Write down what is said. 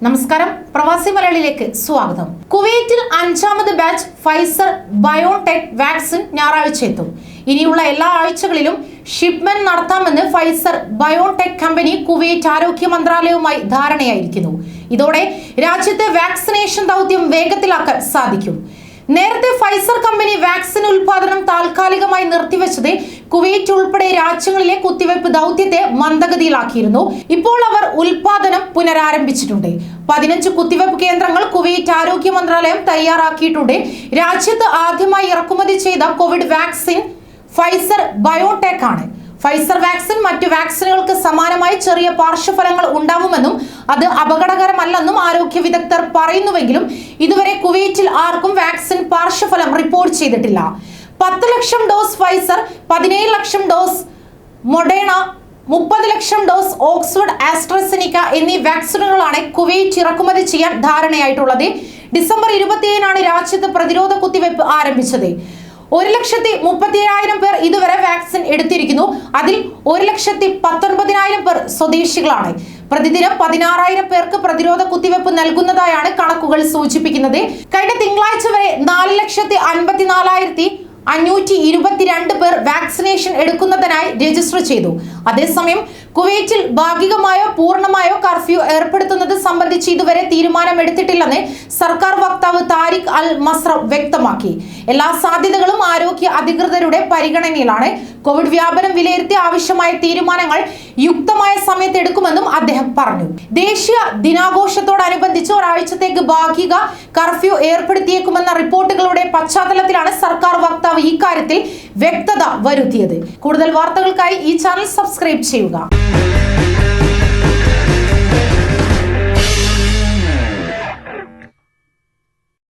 നമസ്കാരം, പ്രവാസി മലയാളിയിലേക്ക് സ്വാഗതം. കുവൈറ്റിൽ അഞ്ചാമത് ബാച്ച് ഫൈസർ ബയോടെക് വാക്സിൻ ഞായറാഴ്ച എത്തും. ഇനിയുള്ള എല്ലാ ആഴ്ചകളിലും ഷിപ്മെന്റ് നടത്താമെന്ന് ഫൈസർ ബയോടെക് കമ്പനി കുവൈറ്റ് ആരോഗ്യ മന്ത്രാലയവുമായി ധാരണയായിരിക്കുന്നു. ഇതോടെ രാജ്യത്തെ വാക്സിനേഷൻ ദൗത്യം വേഗത്തിലാക്കാൻ സാധിക്കും. നേരത്തെ ഫൈസർ കമ്പനി വാക്സിൻ ഉൽപാദനം താൽക്കാലികമായി നിർത്തിവെച്ചത് കുവൈറ്റ് ഉൾപ്പെടെ രാജ്യങ്ങളിലെ കുത്തിവയ്പ് ദൗത്യത്തെ മന്ദഗതിയിലാക്കിയിരുന്നു. ഇപ്പോൾ അവർ ഉൽപാദനം പുനരാരംഭിച്ചിട്ടുണ്ട്. 15 കുത്തിവയ്പ് കേന്ദ്രങ്ങൾ കുവൈറ്റ് ആരോഗ്യ മന്ത്രാലയം തയ്യാറാക്കിയിട്ടുണ്ട്. രാജ്യത്ത് ആദ്യമായി ഇറക്കുമതി ചെയ്ത കോവിഡ് വാക്സിൻ ഫൈസർ ബയോടെക് ആണ്. ഫൈസർ വാക്സിൻ മറ്റു വാക്സിനുകൾക്ക് സമാനമായി ചെറിയ പാർശ്വഫലങ്ങൾ ഉണ്ടാവുമെന്നും അത് അപകടകരമല്ലെന്നും ആരോഗ്യ വിദഗ്ധർ പറയുന്നുവെങ്കിലും ഇതുവരെ കുവൈറ്റിൽ ആർക്കും വാക്സിൻ പാർശ്വഫലം റിപ്പോർട്ട് ചെയ്തിട്ടില്ല. 10 ലക്ഷം ഡോസ് ഫൈസർ, 17 ലക്ഷം ഡോസ് മൊഡേണ, 30 ലക്ഷം ഡോസ് ഓക്സ്ഫോർഡ് ആസ്ട്രസെനിക്ക എന്നീ വാക്സിനുകളാണ് കുവൈറ്റ് ഇറക്കുമതി ചെയ്യാൻ ധാരണയായിട്ടുള്ളത്. ഡിസംബർ 27 രാജ്യത്ത് പ്രതിരോധ കുത്തിവയ്പ് ആരംഭിച്ചത്. 1,37,000 പേർ ഇതുവരെ വാക്സിൻ എടുത്തിരിക്കുന്നു. അതിൽ 1,19,000 പേർ സ്വദേശികളാണ്. പ്രതിദിനം 16,000 പേർക്ക് പ്രതിരോധ കുത്തിവയ്പ് നൽകുന്നതായാണ് കണക്കുകൾ സൂചിപ്പിക്കുന്നത്. കഴിഞ്ഞ തിങ്കളാഴ്ച വരെ 4,54,522 പേർ വാക്സിനേഷൻ എടുക്കുന്നതിനായി രജിസ്റ്റർ ചെയ്തു. അതേസമയം കുവൈറ്റിൽ ഭാഗികമായോ പൂർണ്ണമായോ കർഫ്യൂ ഏർപ്പെടുത്തുന്നത് സംബന്ധിച്ച് ഇതുവരെ തീരുമാനമെടുത്തിട്ടില്ലെന്ന് സർക്കാർ വക്താവ് താരിഖ് അൽ മസ്റഫ് വ്യക്തമാക്കി. എല്ലാ സാധ്യതകളും ആരോഗ്യ അധികൃതരുടെ പരിഗണനയിലാണ്. കോവിഡ് വ്യാപനം വിലയിരുത്തി ആവശ്യമായ തീരുമാനങ്ങൾ യുക്തമായ സമയത്ത് എടുക്കുമെന്നും അദ്ദേഹം പറഞ്ഞു. ദേശീയ ദിനാഘോഷത്തോടനുബന്ധിച്ച് ഒരാഴ്ചത്തേക്ക് ഭാഗിക കർഫ്യൂ ഏർപ്പെടുത്തിയേക്കുമെന്ന റിപ്പോർട്ടുകളുടെ പശ്ചാത്തലത്തിലാണ് സർക്കാർ വക്താവ് ഇക്കാര്യത്തിൽ വ്യക്തത വരുത്തിയത്. കൂടുതൽ വാർത്തകൾക്കായി ഈ ചാനൽ സബ്സ്ക്രൈബ് ചെയ്യുക.